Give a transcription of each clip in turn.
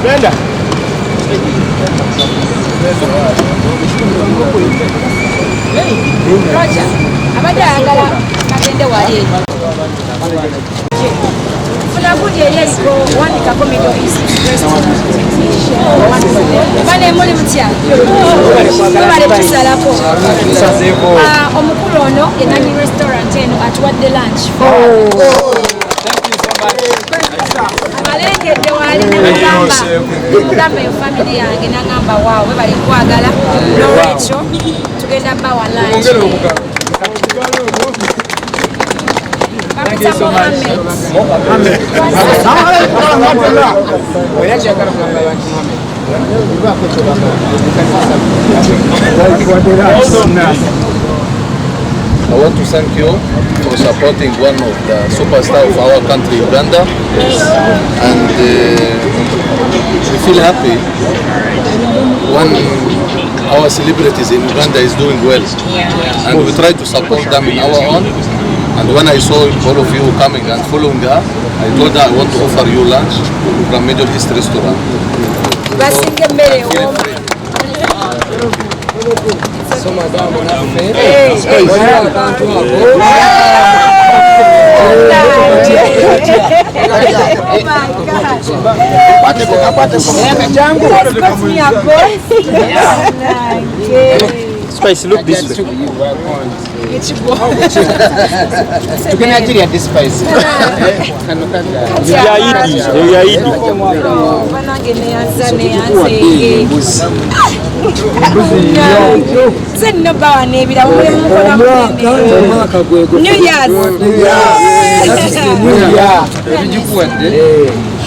Brenda. Roger, abadde ayagala agende wali funa kundi eri eriko wandikako Middle East Restaurant bane muli mutya mubale tusalako omukulu ono enanyi restaurant eno atuwadde lunch abalengedde wali nemugamba eyo family yange nagamba waawo we bali kwagala n'olwekyo tugenda bawa lunch. I want to thank you for supporting one of the superstars of our country, Uganda, and we feel happy when our celebrities in Uganda is doing well, and we try to support them in our own. And when I saw all of you coming and following her, I told her I want to offer you lunch from Middle East Restaurant. So madam, Spice, look this way. You can actually add this spice.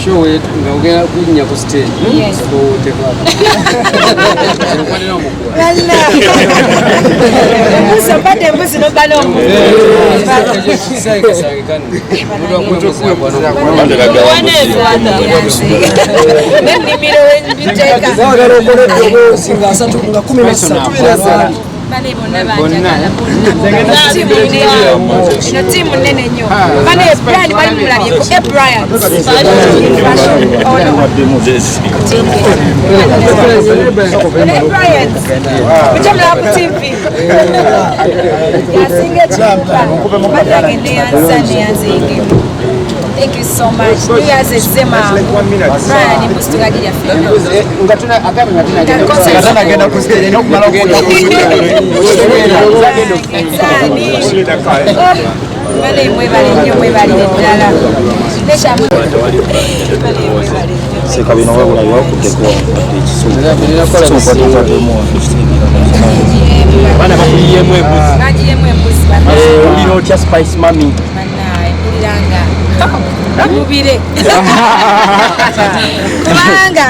Show it, we're going to stage. Yes. Thank you so much. You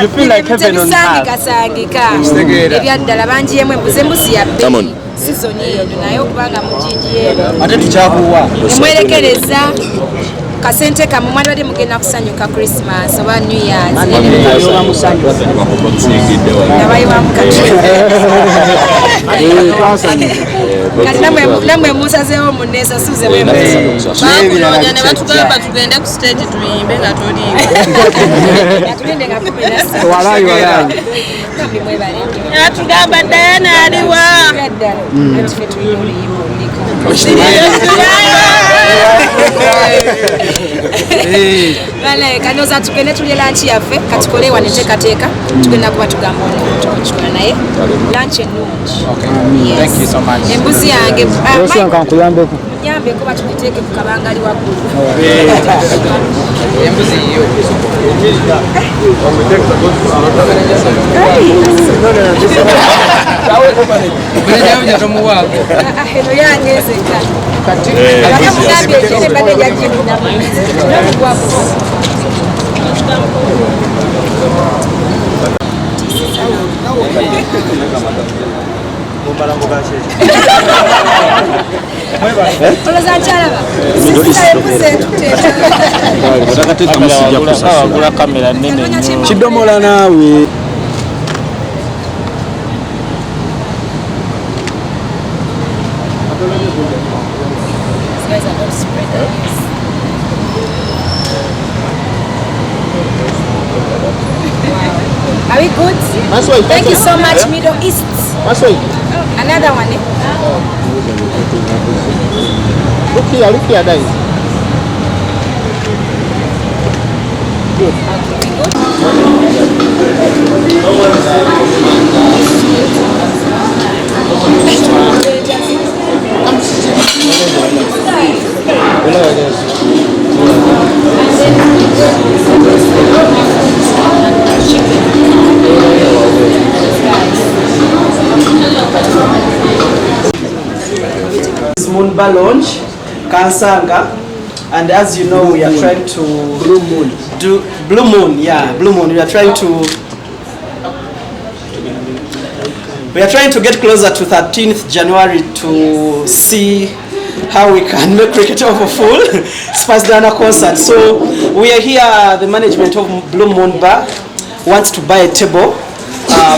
feel like heaven on earth. Kasente kamu mwana wadi mugenda kusanyuka Christmas oba New Year's nabayi wa mukati namwe musazeewo munesa suze bakunonya ne batugamba tugende ku stage tuyimbe nga toliimba tugende nga kumenasa walayi atugamba Diana aliwa atife tulina oluyimba Vale, kanoza tugende tulye lunch yaffe katukole wane teekateeka tugenda kuba tugamba kikola naye lunch ennungi. Thank you so much. Embuzi yange nkuyambeko nyambeko batugiteeke ku kabangali waggulu. Embuzi yo. Eno yanyezeka akamugambye ekire mbadde jajjemuddamu nokugwaku oloza nkyalaba agula kamera nene kidomola naawe These guys are not spread out. Are we good? Thank you so much, Middle East. Another one, eh? Look here, guys. Good. Moonba launch, Kansanga, and as you know, we are trying to Blue Moon. We are trying to get closer to 13th January to see how we can make cricket of a full Spice Diana concert. So we are here. The management of Blue Moon Bar wants to buy a table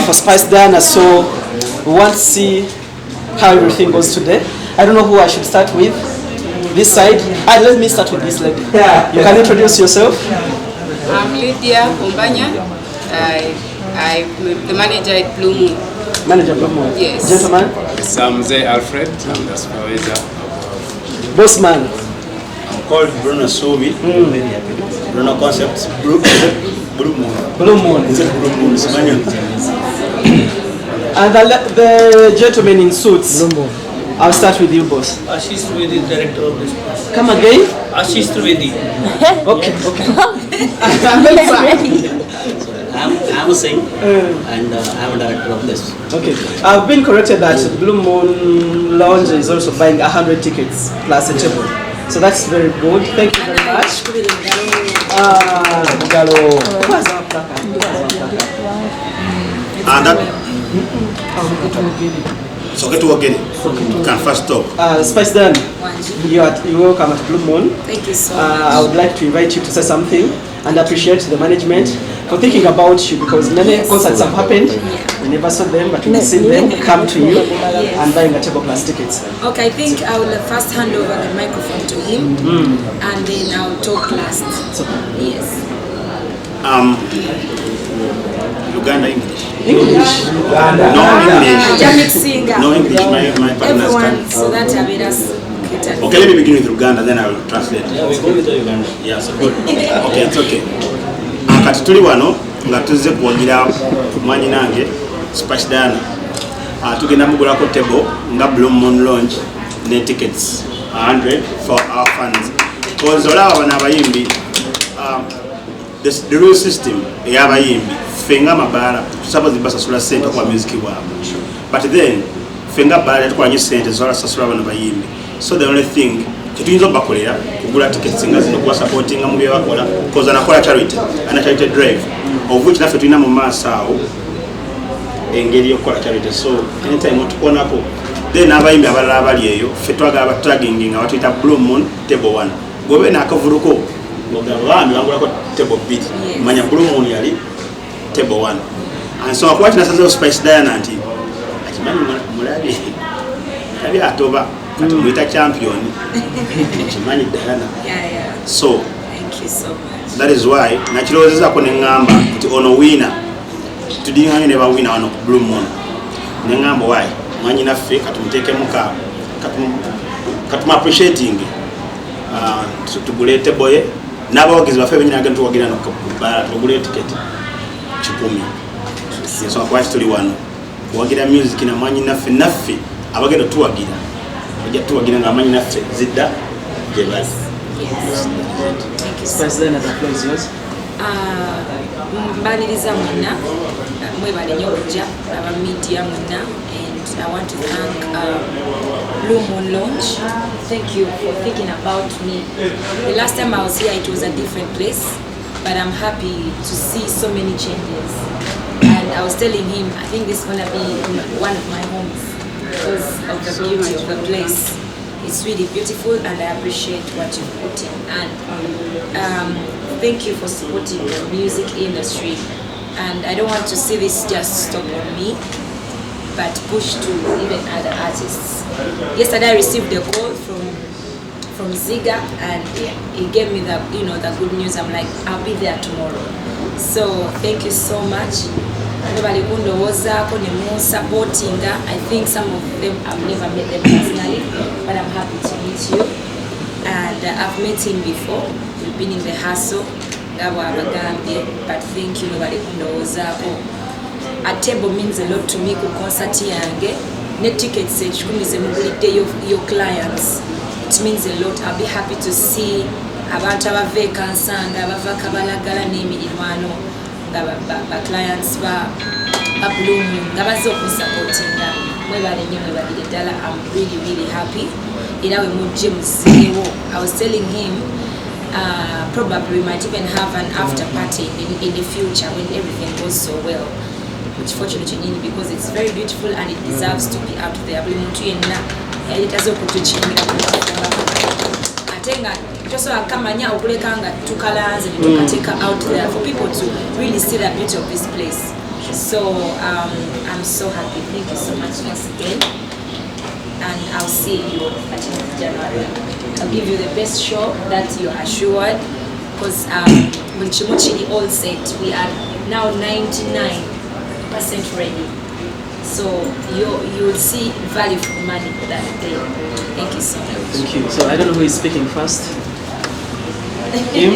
for Spice Diana, so we want to see how everything goes today. I don't know who I should start with. This side. Let me start with this lady. You can introduce yourself. I'm Lydia Kumbanya. I'm the manager at Blue Moon. Manager Blue Moon. Yes. Gentleman. I'm Alfred. I'm the supervisor. Boss man. I'm called Bruno Sobi. Bruno Concepts. Blue Moon. Blue Moon. Blue Moon. And the gentleman in suits. Blue Moon. I'll start with you, boss. Ashish Trivedi, director of this place. Come again? Ashish Trivedi. Okay. I'm Singh, and I'm a director of this. Okay. I've been corrected that Blue Moon Lounge is also buying 100 tickets plus a table. So that's very good. Thank you very much. And that. So get to work again. You can first talk. Spice Diana, you're welcome at Blue Moon. Thank you so much. I would like to invite you to say something and appreciate the management for thinking about you, because many concerts have happened. We never saw them, but we've seen them come to you and buying a table plus tickets. Okay, I think I will first hand over the microphone to him and then I'll talk last. Yes. Uganda English. English? No English. Jamaic singer. No English. My partner's Everyone, so that I made us. Okay, let me begin with Uganda, then I will translate. Yeah, we go with Uganda. Yeah, so good. Okay, it's okay. Kati tuli wano nga tuzze kuwagira mwanyi nange Spice Diana. Tugenda mugulako table nga Blue Moon Lounge ne tickets 100 for our fans. Because olaba bano abayimbi, the real system ey'abayimbi fenga mabaala suppose basasula sente kwa music waabwe. But then fenga baala tukwanye sente zola sasula bano bayimbi. So the only thing kituyinza bakolera kugula tickets nga zino kuwa supporting mu bye bakola, because anakola charity and a charity drive of which naffe tulina mu maaso awo engeri y'okukola charity. So anytime otukonako then abayimbi abalala abali eyo ffe twagala batutagging nga batuyita Blue Moon table 1 gobe naakavuluko bambi bangulako table 2 manya Blue Moon yali table 1 and so akwati nasazeewo Spice Diana nti akimanyi mulabi atoba kati mwita champion kimanyi Diana. So thank you so much. That is why nakirowozezaako ne ŋŋamba nti ono wiina tudinganye ne bawina wano ku Blue Moon ne ŋŋamba why mwanyi naffe katumuteekemu katuma appreciating tugule table ye n'abawagizi baffe benyina agenda tuwagira nokubala tugule ticket 10. So akwaki tuli wano kuwagira music na mwanyi naffe abagenda tuwagira ojja tuwagira nga amanyi naffe zidda gye bali. Spice Diana, the floor is yours. Mbaliriza mwenna mwebale nnyo okujja aba media mwenna, and I want to thank Blue Moon Lounge. Thank you for thinking about me. The last time I was here it was a different place, but I'm happy to see so many changes. And I was telling him I think this is going to be one of my homes because of the beauty of the place. It's really beautiful and I appreciate what you put in. And thank you for supporting the music industry. And I don't want to see this just stop on me. but push to even other artists. Yesterday I received a call from Ziga, and he gave me the the good news. I'm like, I'll be there tomorrow. So thank you so much. Everybody supporting. I think some of them I've never met them personally, but I'm happy to meet you. And I've met him before. We've been in the hustle. But thank you. A table means a lot to me. Concert yange. Net tickets your clients. It means a lot. I'll be happy to see abantu abavekansanga abavakabalagala n'emirirwano ba clients ba bloom ngabazo kusupportinga mwebalenge mwebalire ddala. I'm really happy. Era we mujje muzirewo. I was telling him probably we might even have an after party in the future when everything goes so well, which fortunately because it's very beautiful and it deserves to be out there. Buli muntu yenna yalitazo okutuchingira atenga just akamanya okulekanga tukalanze tukateka out there for people to really see the beauty of this place. So I'm so happy. Thank you so much once again, and I'll see you at the end of January. I'll give you the best show that you're assured, because with Chimuchini all set, we are now 99% ready. So you'll see value for money that day. Thank you so much. Thank you. So I don't know who is speaking first. Him?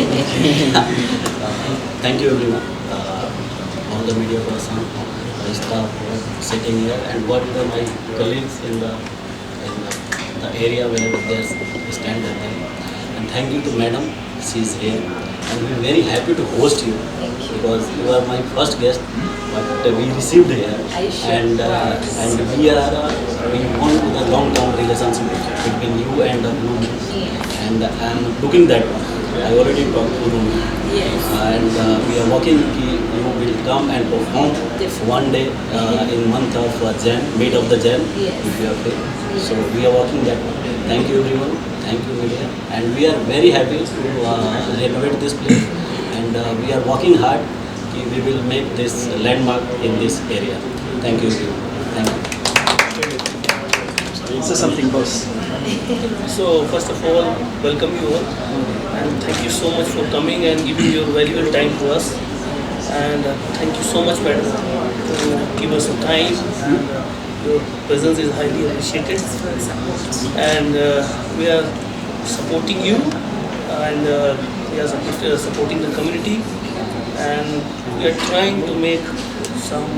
Thank you everyone, all the media person, the staff sitting here, and what are my colleagues in the area wherever they stand there. And thank you to Madam, she is here, and we are very happy to host you because you are my first guest, but we received here, and we want the long-term relationship between you and the Bloom, and I am looking that. I already talked to Bloom, and we are working. You will come and perform one day in month of Jan, mid of the Jan, if you are free. So we are working that. Thank you everyone. Thank you media, and we are very happy to renovate this place, and we are working hard. We will make this landmark in this area. Thank you everyone. Thank you. Say something, boss. So first of all, welcome you all, and thank you so much for coming and giving your valuable time to us. And thank you so much, madam, to give us some time. And, your presence is highly appreciated, and we are supporting you, and we are supporting the community, and we are trying to make some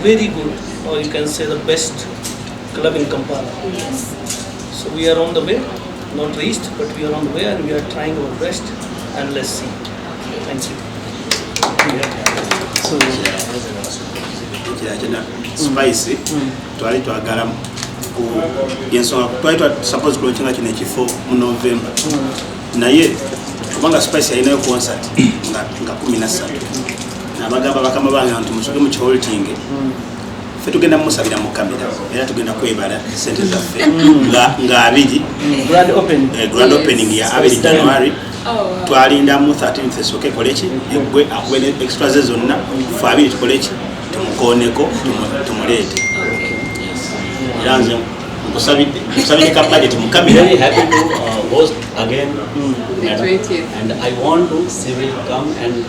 very good, or you can say the best club in Kampala. Yes. So we are on the way, not reached, but we are on the way, and we are trying our best, and let's see. Thank you. So spicy twali twagala ku yensonga twali suppose kulonkinga kino ekifo mu November naye kubanga spicy yalinayo concert nga 13 nabagamba bakama bange nti musoke mu kiholting ffe tugenda musabira mu kamera era tugenda kwebala sente zaffe nga abiri grand opening ya 2 January twalinda mu 13th esoke koleki egwe akubene extra zonna ffe abiri tukoleki tumukoneko tumuleete era nze kusabire ka budget mu kamera. Very happy to host again, madam, and I want to she will come and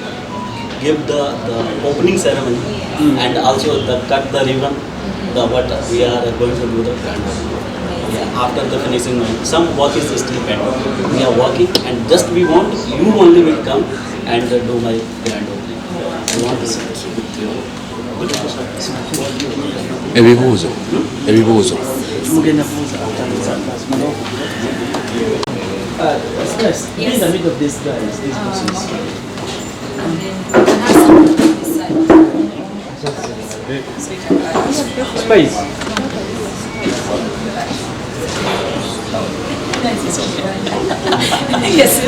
give the opening ceremony and also the cut the ribbon, the what we are going to do the grand opening. After the finishing, some work is still pending. We are working, and just we want you only will come and do my grand opening. I want to see you. Ebibuuzo. It's nice. Be in the middle of these guys, these bosses. And then we can have some on this side. Space. Yes.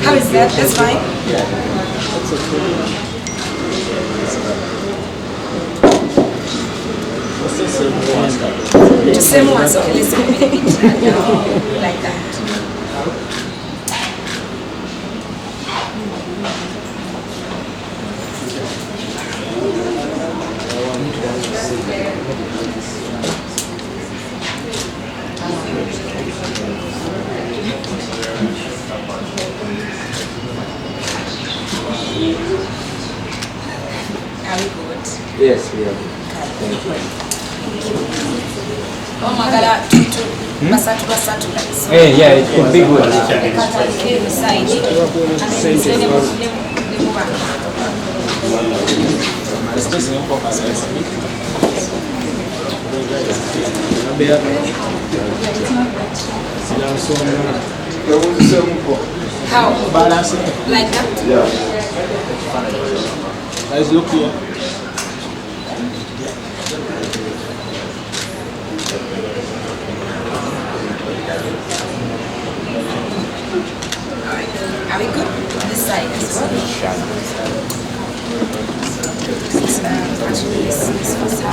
How is that? That's fine. Yeah, that's okay. The same one, so let's go with it like that. Are we good? Yes, we are. Oh my God, basatu like so. Hey, yeah, it could be good. Side. How? Like that? Yeah. Guys, look here. Are we good? This side as well. Actually, this was